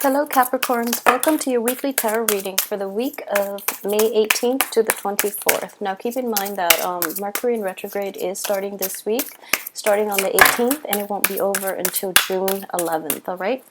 Hello Capricorns, welcome to your weekly tarot reading for the week of May 18th to the 24th. Now keep in mind that Mercury in retrograde is starting this week, starting on the 18th, and it won't be over until June 11th, alright?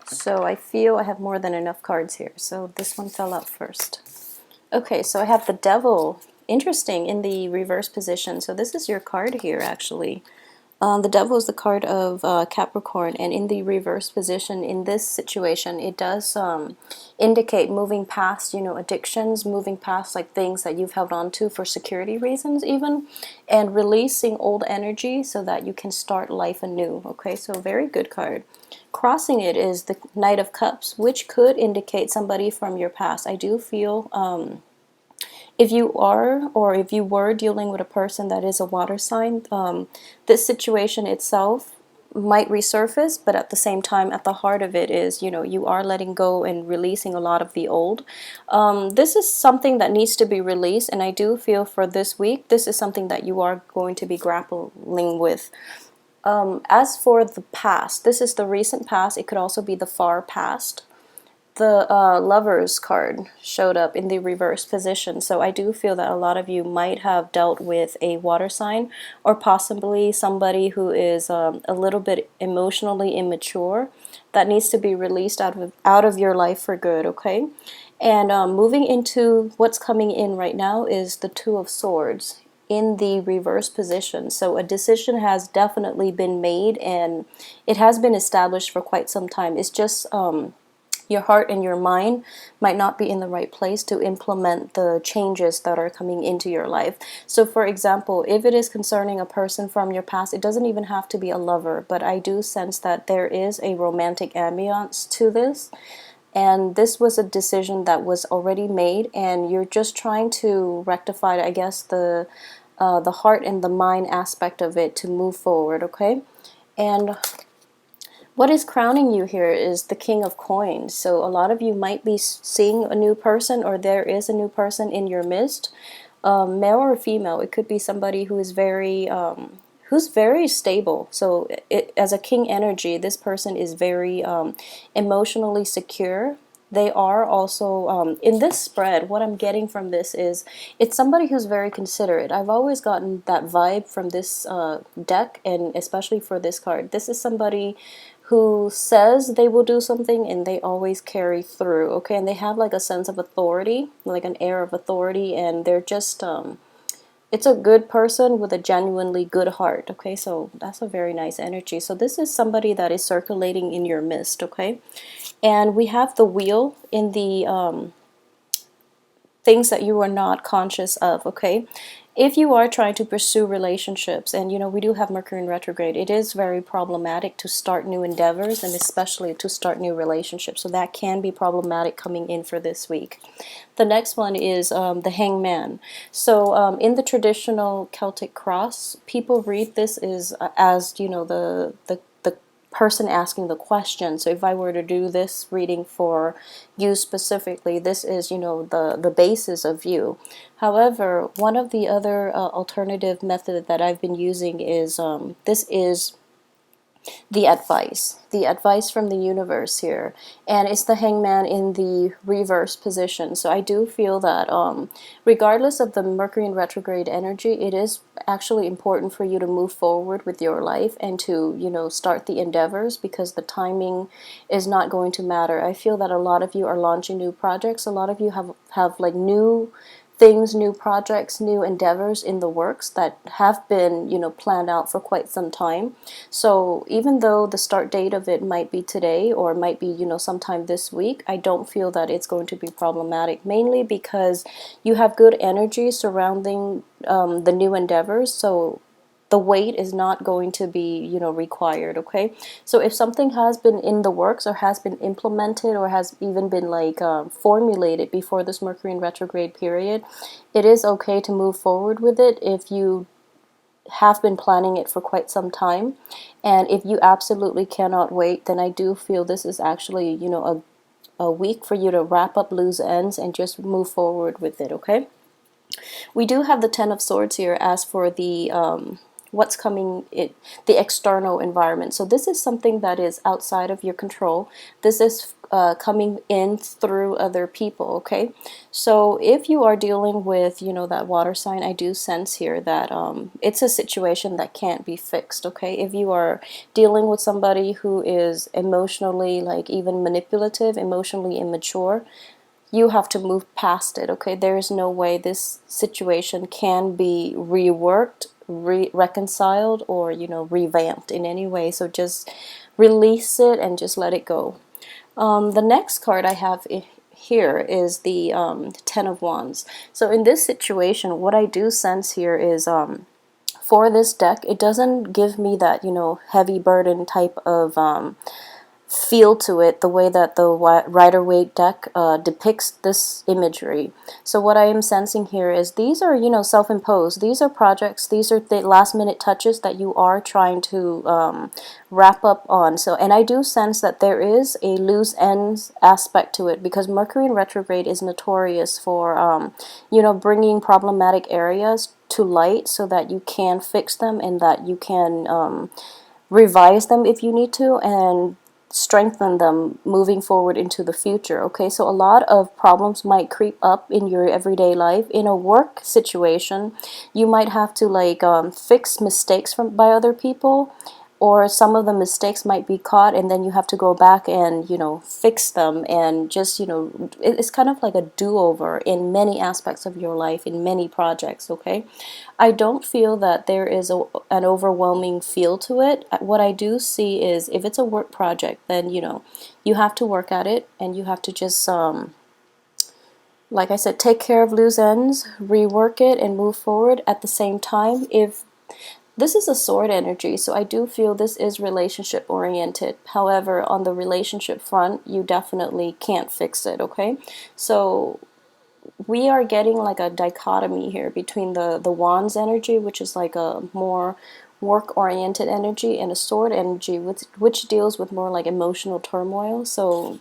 So I feel I have more than enough cards here, so this one fell out first. Okay, so I have the Devil, interesting, in the reverse position. So this is your card here actually. The Devil is the card of Capricorn, and in the reverse position in this situation, it does indicate moving past, addictions, moving past like things that you've held on to for security reasons even, and releasing old energy so that you can start life anew. Okay, so very good card. Crossing it is the Knight of Cups, which could indicate somebody from your past. I do feel if you are, or if you were dealing with a person that is a water sign, this situation itself might resurface, but at the same time, at the heart of it is, you are letting go and releasing a lot of the old. This is something that needs to be released, and I do feel for this week, this is something that you are going to be grappling with. As for the past, this is the recent past. It could also be the far past. The Lovers card showed up in the reverse position, so I do feel that a lot of you might have dealt with a water sign, or possibly somebody who is a little bit emotionally immature that needs to be released out of your life for good, okay? And moving into what's coming in right now is the Two of Swords in the reverse position. So a decision has definitely been made, and it has been established for quite some time. It's just your heart and your mind might not be in the right place to implement the changes that are coming into your life. So for example, if it is concerning a person from your past, it doesn't even have to be a lover, but I do sense that there is a romantic ambiance to this. And this was a decision that was already made, and you're just trying to rectify, I guess, the heart and the mind aspect of it to move forward, okay? And what is crowning you here is the King of Coins. So a lot of you might be seeing a new person, or there is a new person in your midst, male or female. It could be somebody who is very stable. So as a king energy, this person is very emotionally secure. They are also, in this spread, what I'm getting from this is, it's somebody who's very considerate. I've always gotten that vibe from this deck, and especially for this card. This is somebody who says they will do something, and they always carry through, okay? And they have like a sense of authority, like an air of authority, and they're just, it's a good person with a genuinely good heart, okay? So that's a very nice energy. So this is somebody that is circulating in your midst, okay? And we have the Wheel in the things that you are not conscious of, okay? If you are trying to pursue relationships, and we do have Mercury in retrograde, it is very problematic to start new endeavors, and especially to start new relationships. So that can be problematic coming in for this week. The next one is the Hangman. So in the traditional Celtic cross, people read this as the person asking the question. So if I were to do this reading for you specifically, this is the basis of you. However, one of the other alternative method that I've been using is this is the advice from the universe here, and it's the Hangman in the reverse position. So I do feel that regardless of the Mercury in retrograde energy, it is actually important for you to move forward with your life and to start the endeavors, because the timing is not going to matter. I feel that a lot of you are launching new projects. A lot of you have like new things, new projects, new endeavors in the works that have been, planned out for quite some time. So even though the start date of it might be today, or might be, sometime this week, I don't feel that it's going to be problematic, mainly because you have good energy surrounding the new endeavors. So the wait is not going to be, required, okay? So if something has been in the works, or has been implemented, or has even been like formulated before this Mercury in retrograde period, it is okay to move forward with it if you have been planning it for quite some time. And if you absolutely cannot wait, then I do feel this is actually, a week for you to wrap up loose ends and just move forward with it, okay? We do have the Ten of Swords here as for the what's coming in the external environment. So this is something that is outside of your control. This is coming in through other people, okay? So if you are dealing with, you know, that water sign, I do sense here that it's a situation that can't be fixed, okay? If you are dealing with somebody who is emotionally, like, even manipulative, emotionally immature, you have to move past it, okay? There is no way this situation can be reworked, reconciled, or, you know, revamped in any way. So just release it and just let it go. The next card I have here is the Ten of Wands. So in this situation, what I do sense here is for this deck, it doesn't give me that, you know, heavy burden type of feel to it the way that the Rider-Waite deck depicts this imagery. So what I am sensing here is these are, you know, self-imposed. These are projects, these are the last minute touches that you are trying to wrap up on. So, and I do sense that there is a loose ends aspect to it, because Mercury in retrograde is notorious for, you know, bringing problematic areas to light so that you can fix them and that you can revise them if you need to, and strengthen them moving forward into the future. Okay, so a lot of problems might creep up in your everyday life. In a work situation, you might have to like fix mistakes by other people, or some of the mistakes might be caught and then you have to go back and, you know, fix them, and just, you know, it's kind of like a do-over in many aspects of your life, in many projects. Okay, I don't feel that there is an overwhelming feel to it. What I do see is if it's a work project, then, you know, you have to work at it and you have to just like I said, take care of loose ends, rework it, and move forward. At the same time, if this is a sword energy, so I do feel this is relationship oriented. However, on the relationship front, you definitely can't fix it, okay? So we are getting like a dichotomy here between the Wands energy, which is like a more work-oriented energy, and a sword energy, which deals with more like emotional turmoil. So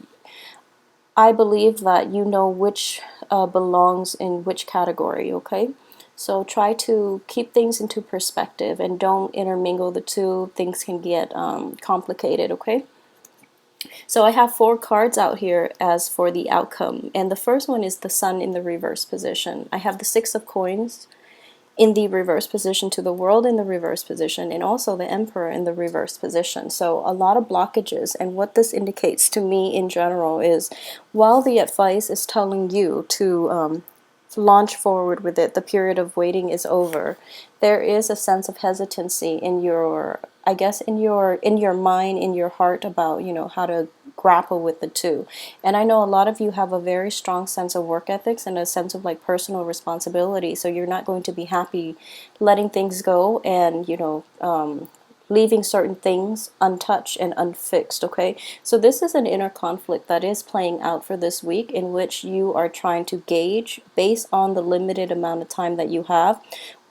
I believe that you know which belongs in which category, okay? So try to keep things into perspective and don't intermingle the two. Things can get complicated, okay? So I have 4 cards out here as for the outcome. And the first one is the Sun in the reverse position. I have the 6 of Coins in the reverse position, to the World in the reverse position, and also the Emperor in the reverse position. So a lot of blockages. And what this indicates to me in general is, while the advice is telling you to launch forward with it, the period of waiting is over, there is a sense of hesitancy in your, I guess, in your mind, in your heart, about, you know, how to grapple with the two. And I know a lot of you have a very strong sense of work ethics and a sense of like personal responsibility, so you're not going to be happy letting things go and, you know, leaving certain things untouched and unfixed, okay? So this is an inner conflict that is playing out for this week, in which you are trying to gauge, based on the limited amount of time that you have,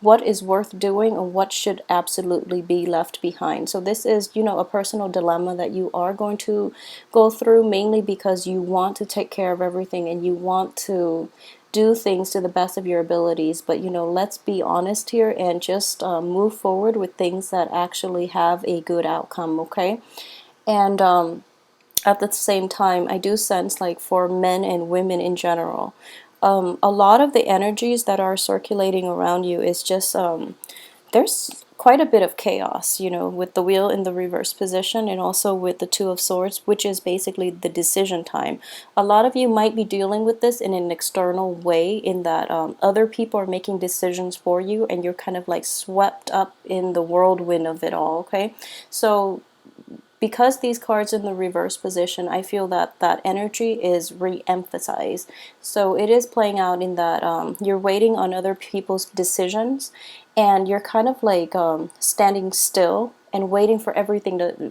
what is worth doing and what should absolutely be left behind. So this is, you know, a personal dilemma that you are going to go through, mainly because you want to take care of everything and you want to do things to the best of your abilities. But, you know, let's be honest here and just move forward with things that actually have a good outcome, okay? And at the same time, I do sense, like, for men and women in general, a lot of the energies that are circulating around you is just there's quite a bit of chaos, you know, with the Wheel in the reverse position, and also with the Two of Swords, which is basically the decision time. A lot of you might be dealing with this in an external way, in that other people are making decisions for you and you're kind of like swept up in the whirlwind of it all, okay? So because these cards in the reverse position, I feel that that energy is re-emphasized. So it is playing out in that you're waiting on other people's decisions, and you're kind of like standing still and waiting for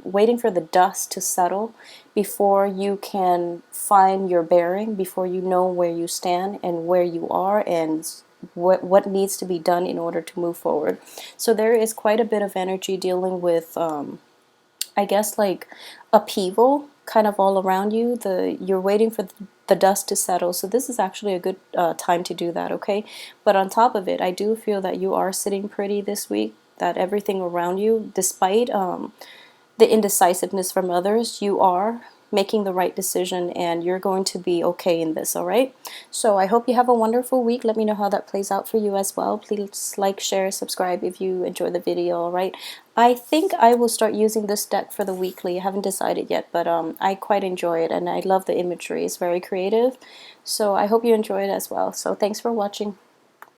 waiting for the dust to settle before you can find your bearing, before you know where you stand and where you are, and what needs to be done in order to move forward. So there is quite a bit of energy dealing with I guess, like upheaval kind of all around you. You're waiting for the dust to settle. So this is actually a good time to do that, okay? But on top of it, I do feel that you are sitting pretty this week. that everything around you, despite the indecisiveness from others, you are making the right decision and you're going to be okay in this, all right? So I hope you have a wonderful week. Let me know how that plays out for you as well. Please like, share, subscribe if you enjoy the video, all right? I think I will start using this deck for the weekly. I haven't decided yet, but I quite enjoy it and I love the imagery. It's very creative. So I hope you enjoy it as well. So thanks for watching.